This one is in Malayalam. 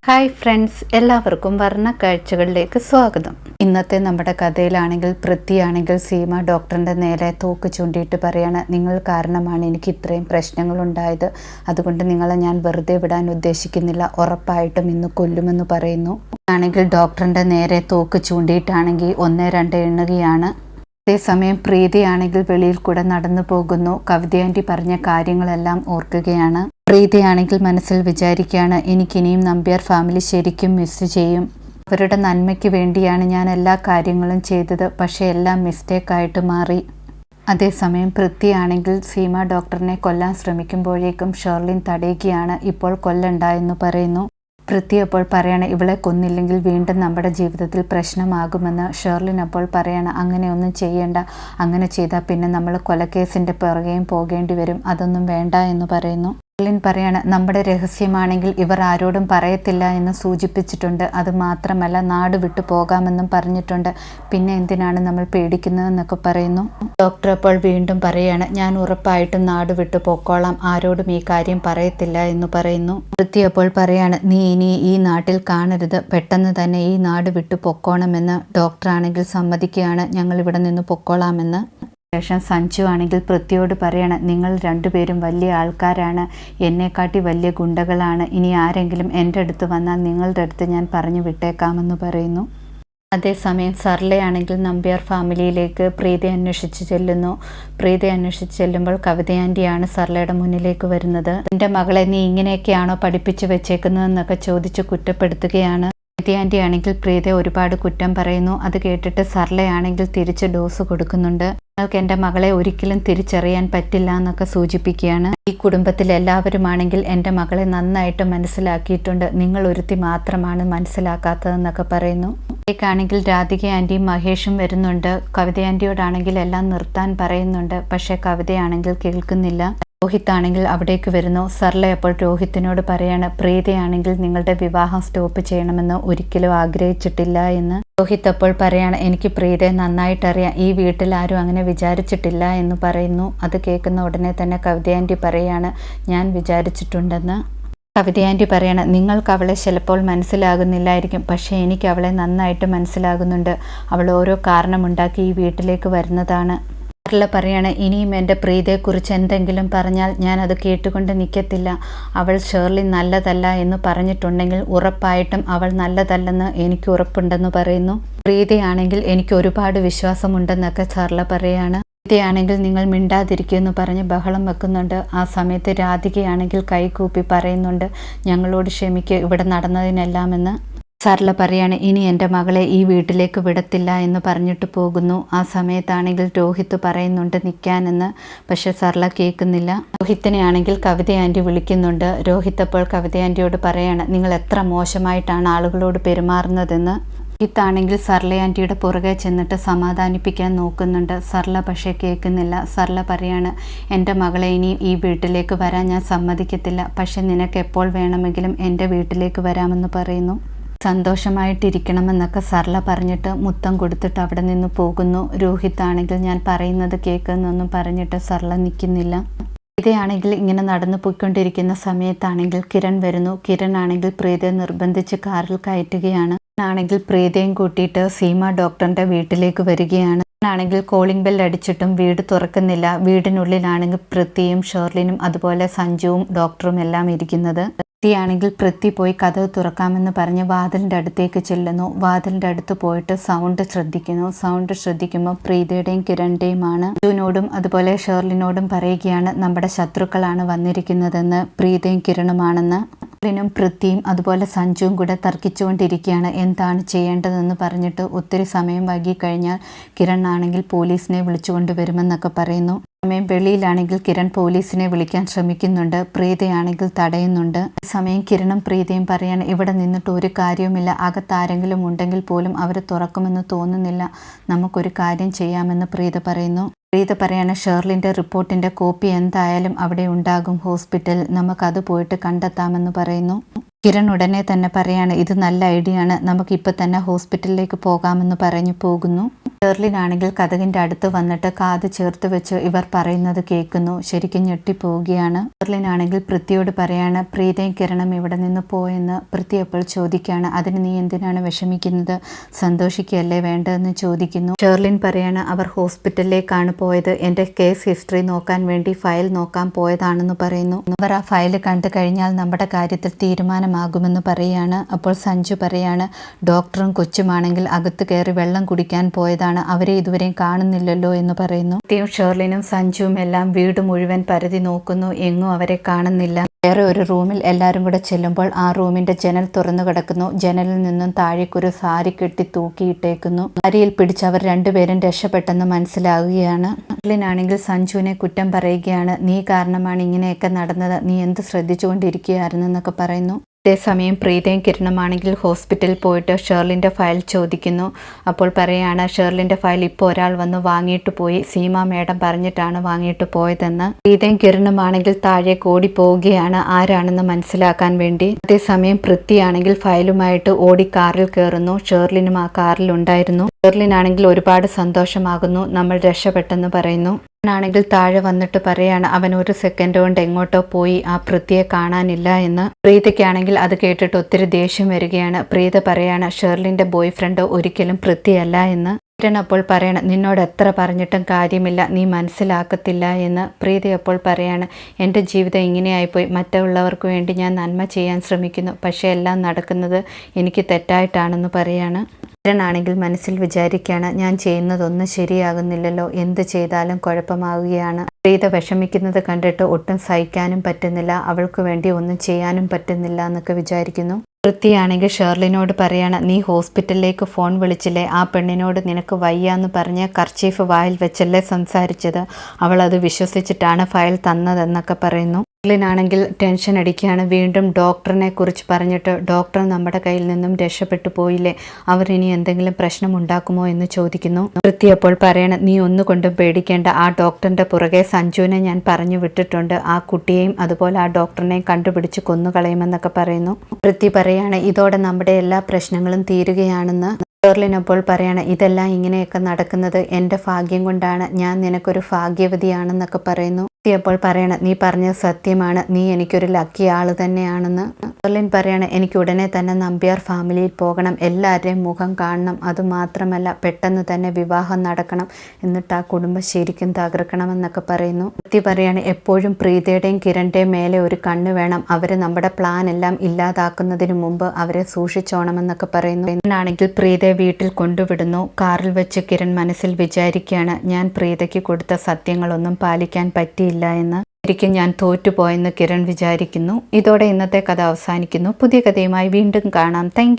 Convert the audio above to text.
ഹായ് ഫ്രണ്ട്സ്, എല്ലാവർക്കും വർണ്ണ കാഴ്ചകളിലേക്ക് സ്വാഗതം. ഇന്നത്തെ നമ്മുടെ കഥയിലാണെങ്കിൽ പൃഥ്വിയാണെങ്കിൽ സീമ ഡോക്ടറിൻ്റെ നേരെ തോക്ക് ചൂണ്ടിയിട്ട് പറയാണ്, നിങ്ങൾ കാരണമാണ് എനിക്ക് ഇത്രയും പ്രശ്നങ്ങളുണ്ടായത്. അതുകൊണ്ട് നിങ്ങളെ ഞാൻ വെറുതെ വിടാൻ ഉദ്ദേശിക്കുന്നില്ല, ഉറപ്പായിട്ടും ഇന്ന് കൊല്ലുമെന്ന് പറയുന്നു. ആണെങ്കിൽ ഡോക്ടറിൻ്റെ നേരെ തോക്ക് ചൂണ്ടിയിട്ടാണെങ്കിൽ 1, 2 എണ്ണുകയാണ്. അതേസമയം പ്രീതിയാണെങ്കിൽ വെളിയിൽ കൂടെ നടന്നു പോകുന്നു. കവിത ആൻറ്റി പറഞ്ഞ കാര്യങ്ങളെല്ലാം ഓർക്കുകയാണ്. പ്രീതിയാണെങ്കിൽ മനസ്സിൽ വിചാരിക്കുകയാണ്, എനിക്കിനിയും നമ്പ്യാർ ഫാമിലി ശരിക്കും മിസ് ചെയ്യും. അവരുടെ നന്മയ്ക്ക് വേണ്ടിയാണ് ഞാൻ എല്ലാ കാര്യങ്ങളും ചെയ്തത്, പക്ഷേ എല്ലാം മിസ്റ്റേക്കായിട്ട് മാറി. അതേസമയം പൃഥ്വിയാണെങ്കിൽ സീമ ഡോക്ടറിനെ കൊല്ലാൻ ശ്രമിക്കുമ്പോഴേക്കും ഷേർലിൻ തടയുകയാണ്. ഇപ്പോൾ കൊല്ലണ്ട എന്ന് പറയുന്നു. പൃഥ്വി അപ്പോൾ പറയാണ്, ഇവളെ കൊന്നില്ലെങ്കിൽ വീണ്ടും നമ്മുടെ ജീവിതത്തിൽ പ്രശ്നമാകുമെന്ന്. ഷേർലിൻ അപ്പോൾ പറയാണ്, അങ്ങനെയൊന്നും ചെയ്യേണ്ട, അങ്ങനെ ചെയ്താൽ പിന്നെ നമ്മൾ കൊലക്കേസിൻ്റെ പുറകെയും പോകേണ്ടി വരും, അതൊന്നും വേണ്ട എന്ന് പറയുന്നു. ഷേർലിൻ പറയാണ്, നമ്മുടെ രഹസ്യമാണെങ്കിൽ ഇവർ ആരോടും പറയത്തില്ല എന്ന് സൂചിപ്പിച്ചിട്ടുണ്ട്. അത് മാത്രമല്ല നാട് വിട്ടു പോകാമെന്നും പറഞ്ഞിട്ടുണ്ട്. പിന്നെ എന്തിനാണ് നമ്മൾ പേടിക്കുന്നതെന്നൊക്കെ പറയുന്നു. ഡോക്ടർ അപ്പോൾ വീണ്ടും പറയാണ്, ഞാൻ ഉറപ്പായിട്ടും നാട് വിട്ടു പോക്കോളാം, ആരോടും ഈ കാര്യം പറയത്തില്ല എന്ന് പറയുന്നു. പൃഥ്വി അപ്പോൾ പറയാണ്, നീ ഇനി ഈ നാട്ടിൽ കാണരുത്, പെട്ടെന്ന് തന്നെ ഈ നാട് വിട്ടു പൊക്കോണമെന്ന്. ഡോക്ടറാണെങ്കിൽ സമ്മതിക്കുകയാണ്, ഞങ്ങൾ ഇവിടെ നിന്ന് പൊക്കോളാമെന്ന്. ശേഷം സഞ്ജു ആണെങ്കിൽ പൃഥ്വിയോട് പറയാണ്, നിങ്ങൾ രണ്ടുപേരും വലിയ ആൾക്കാരാണ്, എന്നെക്കാട്ടി വലിയ ഗുണ്ടകളാണ്. ഇനി ആരെങ്കിലും എൻ്റെ അടുത്ത് വന്നാൽ നിങ്ങളുടെ അടുത്ത് ഞാൻ പറഞ്ഞു വിട്ടേക്കാമെന്ന് പറയുന്നു. അതേസമയം സർലയാണെങ്കിൽ നമ്പ്യാർ ഫാമിലിയിലേക്ക് പ്രീതി അന്വേഷിച്ച് ചെല്ലുന്നു. പ്രീതി അന്വേഷിച്ച് ചെല്ലുമ്പോൾ കവിത ആൻറ്റിയാണ് സർലയുടെ മുന്നിലേക്ക് വരുന്നത്. എൻ്റെ മകളെ നീ ഇങ്ങനെയൊക്കെയാണോ പഠിപ്പിച്ചു വെച്ചേക്കുന്നതെന്നൊക്കെ ചോദിച്ച് കുറ്റപ്പെടുത്തുകയാണ്. കവിത ആൻറ്റി ആണെങ്കിൽ പ്രീതയെ ഒരുപാട് കുറ്റം പറയുന്നു. അത് കേട്ടിട്ട് സർലയാണെങ്കിൽ തിരിച്ച് ഡോസ് കൊടുക്കുന്നുണ്ട്. നിങ്ങൾക്ക് എൻ്റെ മകളെ ഒരിക്കലും തിരിച്ചറിയാൻ പറ്റില്ല എന്നൊക്കെ സൂചിപ്പിക്കുകയാണ്. ഈ കുടുംബത്തിൽ എല്ലാവരുമാണെങ്കിൽ എൻ്റെ മകളെ നന്നായിട്ട് മനസ്സിലാക്കിയിട്ടുണ്ട്, നിങ്ങൾ ഒരുത്തി മാത്രമാണ് മനസ്സിലാക്കാത്തതെന്നൊക്കെ പറയുന്നു. ാണെങ്കിൽ രാധിക ആൻറ്റിയും മഹേഷും വരുന്നുണ്ട്. കവിത ആൻറ്റിയോടാണെങ്കിൽ എല്ലാം നിർത്താൻ പറയുന്നുണ്ട്. പക്ഷേ കവിതയാണെങ്കിൽ കേൾക്കുന്നില്ല. രോഹിത് ആണെങ്കിൽ അവിടേക്ക് വരുന്നു. സർല അപ്പോൾ രോഹിത്തിനോട് പറയാണ്, പ്രീതിയാണെങ്കിൽ നിങ്ങളുടെ വിവാഹം സ്റ്റോപ്പ് ചെയ്യണമെന്ന് ഒരിക്കലും ആഗ്രഹിച്ചിട്ടില്ല എന്ന്. രോഹിത് അപ്പോൾ പറയാണ്, എനിക്ക് പ്രീതയെ നന്നായിട്ടറിയാം, ഈ വീട്ടിൽ ആരും അങ്ങനെ വിചാരിച്ചിട്ടില്ല എന്ന് പറയുന്നു. അത് കേൾക്കുന്ന ഉടനെ തന്നെ കവിത ആൻറ്റി പറയാണ്, ഞാൻ വിചാരിച്ചിട്ടുണ്ടെന്ന്. കവിത ആൻറ്റി പറയാണ്, നിങ്ങൾക്ക് അവളെ ചിലപ്പോൾ മനസ്സിലാകുന്നില്ലായിരിക്കും, പക്ഷേ എനിക്ക് അവളെ നന്നായിട്ട് മനസ്സിലാകുന്നുണ്ട്. അവൾ ഓരോ കാരണമുണ്ടാക്കി ഈ വീട്ടിലേക്ക് വരുന്നതാണ്. സർല പറയാണ്, ഇനിയും എൻ്റെ പ്രീതിയെക്കുറിച്ച് എന്തെങ്കിലും പറഞ്ഞാൽ ഞാൻ അത് കേട്ടുകൊണ്ട് നിൽക്കത്തില്ല. അവൾ ഷേർലിൻ നല്ലതല്ല എന്ന് പറഞ്ഞിട്ടുണ്ടെങ്കിൽ ഉറപ്പായിട്ടും അവൾ നല്ലതല്ലെന്ന് എനിക്ക് ഉറപ്പുണ്ടെന്ന് പറയുന്നു. പ്രീതിയാണെങ്കിൽ എനിക്ക് ഒരുപാട് വിശ്വാസമുണ്ടെന്നൊക്കെ സർല പറയാണ്. പ്രീതിയാണെങ്കിൽ നിങ്ങൾ മിണ്ടാതിരിക്കുമെന്ന് പറഞ്ഞ് ബഹളം വെക്കുന്നുണ്ട്. ആ സമയത്ത് രാധികയാണെങ്കിൽ കൈകൂപ്പി പറയുന്നുണ്ട്, ഞങ്ങളോട് ക്ഷമിക്കുക ഇവിടെ നടന്നതിനെല്ലാമെന്ന്. സർല പറയാണ്, ഇനി എൻ്റെ മകളെ ഈ വീട്ടിലേക്ക് വിടത്തില്ല എന്ന് പറഞ്ഞിട്ട് പോകുന്നു. ആ സമയത്താണെങ്കിൽ രോഹിത് പറയുന്നുണ്ട് നിൽക്കാനെന്ന്. പക്ഷെ സർല കേൾക്കുന്നില്ല. രോഹിത്തിനെ ആണെങ്കിൽ കവിത ആൻറ്റി വിളിക്കുന്നുണ്ട്. രോഹിത് അപ്പോൾ കവിത ആൻറ്റിയോട് പറയാണ്, നിങ്ങൾ എത്ര മോശമായിട്ടാണ് ആളുകളോട് പെരുമാറുന്നതെന്ന്. രോഹിത്താണെങ്കിൽ സർല ആൻറ്റിയുടെ പുറകെ ചെന്നിട്ട് സമാധാനിപ്പിക്കാൻ നോക്കുന്നുണ്ട്. സർല പക്ഷേ കേൾക്കുന്നില്ല. സർല പറയാണ്, എൻ്റെ മകളെ ഇനി ഈ വീട്ടിലേക്ക് വരാൻ ഞാൻ സമ്മതിക്കത്തില്ല, പക്ഷെ നിനക്ക് എപ്പോൾ വേണമെങ്കിലും എൻ്റെ വീട്ടിലേക്ക് വരാമെന്ന് പറയുന്നു. സന്തോഷമായിട്ടിരിക്കണമെന്നൊക്കെ സർല പറഞ്ഞിട്ട് മുത്തം കൊടുത്തിട്ട് അവിടെ നിന്ന് പോകുന്നു. രോഹിത് ആണെങ്കിൽ ഞാൻ പറയുന്നത് കേൾക്കുന്നൊന്നും പറഞ്ഞിട്ട് സർല നിൽക്കുന്നില്ല. പ്രീതയാണെങ്കിൽ ഇങ്ങനെ നടന്നു പോയിക്കൊണ്ടിരിക്കുന്ന സമയത്താണെങ്കിൽ കിരൺ വരുന്നു. കിരൺ ആണെങ്കിൽ പ്രീതയെ നിർബന്ധിച്ച് കാറിൽ കയറ്റുകയാണ്. ആണെങ്കിൽ പ്രീതയും കൂട്ടിയിട്ട് സീമ ഡോക്ടറിൻ്റെ വീട്ടിലേക്ക് വരികയാണ്. ആണെങ്കിൽ കോളിംഗ് ബെൽ അടിച്ചിട്ടും വീട് തുറക്കുന്നില്ല. വീടിനുള്ളിലാണെങ്കിൽ പൃഥ്വിയും ഷേർലിനും അതുപോലെ സഞ്ജുവും ഡോക്ടറും എല്ലാം ഇരിക്കുന്നത്. പൃഥ്വിയാണെങ്കിൽ പൃഥ്വി പോയി കതക് തുറക്കാമെന്ന് പറഞ്ഞ് വാതിലിൻ്റെ അടുത്തേക്ക് ചെല്ലുന്നു. വാതിലിൻ്റെ അടുത്ത് പോയിട്ട് സൗണ്ട് ശ്രദ്ധിക്കുന്നു. സൗണ്ട് ശ്രദ്ധിക്കുമ്പോൾ പ്രീതയുടെയും കിരണിൻ്റെയുമാണ്. സഞ്ജുവിനോടും അതുപോലെ ഷേർലിനോടും പറയുകയാണ്, നമ്മുടെ ശത്രുക്കളാണ് വന്നിരിക്കുന്നതെന്ന്, പ്രീതയും കിരണുമാണെന്ന്. ഷേർലിനും പൃഥ്വിയും അതുപോലെ സഞ്ജുവും കൂടെ തർക്കിച്ചുകൊണ്ടിരിക്കുകയാണ് എന്താണ് ചെയ്യേണ്ടതെന്ന് പറഞ്ഞിട്ട്. ഒത്തിരി സമയം വൈകിക്കഴിഞ്ഞാൽ കിരൺ ആണെങ്കിൽ പോലീസിനെ വിളിച്ചുകൊണ്ട് വരുമെന്നൊക്കെ പറയുന്നു. സമയം വെളിയിലാണെങ്കിൽ കിരൺ പോലീസിനെ വിളിക്കാൻ ശ്രമിക്കുന്നുണ്ട്. പ്രീതയാണെങ്കിൽ തടയുന്നുണ്ട്. സമയം കിരണും പ്രീതയും പറയാണ്, ഇവിടെ നിന്നിട്ട് ഒരു കാര്യവുമില്ല, അകത്താരെങ്കിലും ഉണ്ടെങ്കിൽ പോലും അവർ തുറക്കുമെന്ന് തോന്നുന്നില്ല, നമുക്കൊരു കാര്യം ചെയ്യാമെന്ന് പ്രീത പറയുന്നു. പ്രീത പറയാണ്, ഷേർലിൻ്റെ റിപ്പോർട്ടിൻ്റെ കോപ്പി എന്തായാലും അവിടെ ഉണ്ടാകും ഹോസ്പിറ്റൽ, നമുക്കത് പോയിട്ട് കണ്ടെത്താമെന്ന് പറയുന്നു. കിരൺ ഉടനെ തന്നെ പറയാണ്, ഇത് നല്ല ഐഡിയ ആണ്, നമുക്കിപ്പോൾ തന്നെ ഹോസ്പിറ്റലിലേക്ക് പോകാമെന്ന് പറഞ്ഞു പോകുന്നു. ഷെർലിനാണെങ്കിൽ കതകിന്റെ അടുത്ത് വന്നിട്ട് കാത് ചേർത്ത് വെച്ച് ഇവർ പറയുന്നത് കേൾക്കുന്നു. ശരിക്കും ഞെട്ടിപ്പോവുകയാണ്. ഷെർലിനാണെങ്കിൽ പൃഥ്വിയോട് പറയാണ്, പ്രീതയും കിരണും ഇവിടെ നിന്ന് പോയെന്ന്. പൃഥ്വി അപ്പോൾ ചോദിക്കുകയാണ്, അതിന് നീ എന്തിനാണ് വിഷമിക്കുന്നത്? സന്തോഷിക്കുകയല്ലേ വേണ്ടതെന്ന് ചോദിക്കുന്നു. ഷെർലിൻ പറയാണ്, അവർ ഹോസ്പിറ്റലിലേക്കാണ് പോയത്. എൻ്റെ കേസ് ഹിസ്റ്ററി നോക്കാൻ വേണ്ടി ഫയൽ നോക്കാൻ പോയതാണെന്ന് പറയുന്നു. അവർ ആ ഫയൽ കണ്ടു കഴിഞ്ഞാൽ നമ്മുടെ കാര്യത്തിൽ തീരുമാനമാകുമെന്ന് പറയുകയാണ്. അപ്പോൾ സഞ്ജു പറയാണ്, ഡോക്ടറും കൊച്ചുമാണെങ്കിൽ അകത്ത് കയറി വെള്ളം കുടിക്കാൻ പോയതാണ്, അവരെ ഇതുവരെയും കാണുന്നില്ലല്ലോ എന്ന് പറയുന്നു. ഷെർലിനും സഞ്ജുവും എല്ലാം വീട് മുഴുവൻ പരതി നോക്കുന്നു, എങ്ങും അവരെ കാണുന്നില്ല. വേറെ ഒരു റൂമിൽ എല്ലാവരും കൂടെ ചെല്ലുമ്പോൾ ആ റൂമിന്റെ ജനൽ തുറന്നു കിടക്കുന്നു. ജനലിൽ നിന്നും താഴേക്കൊരു സാരി കെട്ടി തൂക്കിയിട്ടേക്കുന്നു. സാരിയിൽ പിടിച്ച് അവർ രണ്ടുപേരും രക്ഷപ്പെട്ടെന്ന് മനസ്സിലാവുകയാണ്. ഷെർലിനാണെങ്കിൽ സഞ്ജുവിനെ കുറ്റം പറയുകയാണ്, നീ കാരണമാണ് ഇങ്ങനെയൊക്കെ നടന്നത്, നീ എന്ത് ശ്രദ്ധിച്ചുകൊണ്ടിരിക്കുകയായിരുന്നു എന്നൊക്കെ പറയുന്നു. അതേസമയം പ്രീതയും കിരണമാണെങ്കിൽ ഹോസ്പിറ്റലിൽ പോയിട്ട് ഷെർലിൻ്റെ ഫയൽ ചോദിക്കുന്നു. അപ്പോൾ പറയാണ്, ഷെർലിൻ്റെ ഫയൽ ഇപ്പോൾ ഒരാൾ വന്ന് വാങ്ങിയിട്ട് പോയി, സീമ മേഡം പറഞ്ഞിട്ടാണ് വാങ്ങിയിട്ട് പോയതെന്ന്. പ്രീതയും കിരണമാണെങ്കിൽ താഴേക്ക് ഓടി പോവുകയാണ് ആരാണെന്ന് മനസ്സിലാക്കാൻ വേണ്ടി. അതേസമയം പൃഥ്വിയാണെങ്കിൽ ഫയലുമായിട്ട് ഓടി കാറിൽ കയറുന്നു. ഷെർലിനും ആ കാറിൽ ഉണ്ടായിരുന്നു. ഷെർലിനാണെങ്കിൽ ഒരുപാട് സന്തോഷമാകുന്നു, നമ്മൾ രക്ഷപ്പെട്ടെന്ന് പറയുന്നു. ാണെങ്കിൽ താഴെ വന്നിട്ട് പറയാണ്, അവൻ ഒരു സെക്കൻഡ് കൊണ്ട് എങ്ങോട്ടോ പോയി, ആ പൃഥ്വിയെ കാണാനില്ല എന്ന്. പ്രീതയ്ക്കാണെങ്കിൽ അത് കേട്ടിട്ട് ഒത്തിരി ദേഷ്യം വരികയാണ്. പ്രീത പറയാണ്, ഷെർലിൻ്റെ ബോയ് ഫ്രണ്ട് ഒരിക്കലും പൃഥ്വിയല്ല എന്ന്. കിരൺ അപ്പോൾ പറയണം, നിന്നോട് എത്ര പറഞ്ഞിട്ടും കാര്യമില്ല, നീ മനസ്സിലാക്കത്തില്ല എന്ന്. പ്രീത അപ്പോൾ പറയാണ്, എൻ്റെ ജീവിതം ഇങ്ങനെയായിപ്പോയി, മറ്റുള്ളവർക്ക് വേണ്ടി ഞാൻ നന്മ ചെയ്യാൻ ശ്രമിക്കുന്നു, പക്ഷേ എല്ലാം നടക്കുന്നത് എനിക്ക് തെറ്റായിട്ടാണെന്ന് പറയാണ്. കിരണാണെങ്കിൽ മനസ്സിൽ വിചാരിക്കുകയാണ്, ഞാൻ ചെയ്യുന്നതൊന്നും ശരിയാകുന്നില്ലല്ലോ, എന്ത് ചെയ്താലും കുഴപ്പമാവുകയാണ്. പ്രീത വിഷമിക്കുന്നത് കണ്ടിട്ട് ഒട്ടും സഹിക്കാനും പറ്റുന്നില്ല, അവൾക്ക് വേണ്ടി ഒന്നും ചെയ്യാനും പറ്റുന്നില്ല എന്നൊക്കെ വിചാരിക്കുന്നു. പൃഥ്വിയാണെങ്കിൽ ഷെർലിനോട് പറയാണ്, നീ ഹോസ്പിറ്റലിലേക്ക് ഫോൺ വിളിച്ചില്ലേ, ആ പെണ്ണിനോട് നിനക്ക് വയ്യാന്ന് പറഞ്ഞ് കർച്ചീഫ് വായിൽ വെച്ചല്ലേ സംസാരിച്ചത്, അവൾ അത് വിശ്വസിച്ചിട്ടാണ് ഫയൽ തന്നതെന്നൊക്കെ പറയുന്നു. ഷെർലിനാണെങ്കിൽ ടെൻഷൻ അടിക്കുകയാണ്. വീണ്ടും ഡോക്ടറിനെ കുറിച്ച് പറഞ്ഞിട്ട്, ഡോക്ടർ നമ്മുടെ കയ്യിൽ നിന്നും രക്ഷപ്പെട്ടു പോയില്ലേ, അവർ ഇനി എന്തെങ്കിലും പ്രശ്നം ഉണ്ടാക്കുമോ എന്ന് ചോദിക്കുന്നു. പൃഥ്വി അപ്പോൾ പറയണം, നീ ഒന്നുകൊണ്ടും പേടിക്കേണ്ട, ആ ഡോക്ടറിൻ്റെ പുറകെ സഞ്ജുവിനെ ഞാൻ പറഞ്ഞു വിട്ടിട്ടുണ്ട്, ആ കുട്ടിയെയും അതുപോലെ ആ ഡോക്ടറിനെയും കണ്ടുപിടിച്ച് കൊന്നുകളയുമെന്നൊക്കെ പറയുന്നു. പൃഥ്വി പറയാണ്, ഇതോടെ നമ്മുടെ എല്ലാ പ്രശ്നങ്ങളും തീരുകയാണെന്ന്. ഷെർലിനപ്പോൾ പറയാണ്, ഇതെല്ലാം ഇങ്ങനെയൊക്കെ നടക്കുന്നത് എൻ്റെ ഭാഗ്യം കൊണ്ടാണ്, ഞാൻ നിനക്കൊരു ഭാഗ്യവതിയാണെന്നൊക്കെ പറയുന്നു. അപ്പോൾ പറയണം, നീ പറഞ്ഞത് സത്യമാണ്, നീ എനിക്കൊരു ലക്കി ആൾ തന്നെയാണെന്ന്. ഷെർലിൻ പറയണം, എനിക്ക് ഉടനെ തന്നെ നമ്പ്യാർ ഫാമിലിയിൽ പോകണം, എല്ലാവരുടെയും മുഖം കാണണം, അതുമാത്രമല്ല പെട്ടെന്ന് തന്നെ വിവാഹം നടക്കണം, എന്നിട്ട് ആ കുടുംബം ശരിക്കും തകർക്കണമെന്നൊക്കെ പറയുന്നു. പൃഥ്വി പറയാണ്, എപ്പോഴും പ്രീതയുടെയും കിരണിൻ്റെയും മേലെ ഒരു കണ്ണ് വേണം, അവർ നമ്മുടെ പ്ലാൻ എല്ലാം ഇല്ലാതാക്കുന്നതിന് മുമ്പ് അവരെ സൂക്ഷിച്ചോണമെന്നൊക്കെ പറയുന്നു. എന്നാണെങ്കിൽ പ്രീതയെ വീട്ടിൽ കൊണ്ടുവിടുന്നു. കാറിൽ വെച്ച് കിരൺ മനസ്സിൽ വിചാരിക്കുകയാണ്, ഞാൻ പ്രീതയ്ക്ക് കൊടുത്ത സത്യങ്ങളൊന്നും പാലിക്കാൻ പറ്റിയില്ല എന്ന്. ശരിക്കും ഞാൻ തോറ്റുപോയെന്ന് കിരൺ വിചാരിക്കുന്നു. ഇതോടെ ഇന്നത്തെ കഥ അവസാനിക്കുന്നു. പുതിയ കഥയുമായി വീണ്ടും കാണാം. താങ്ക്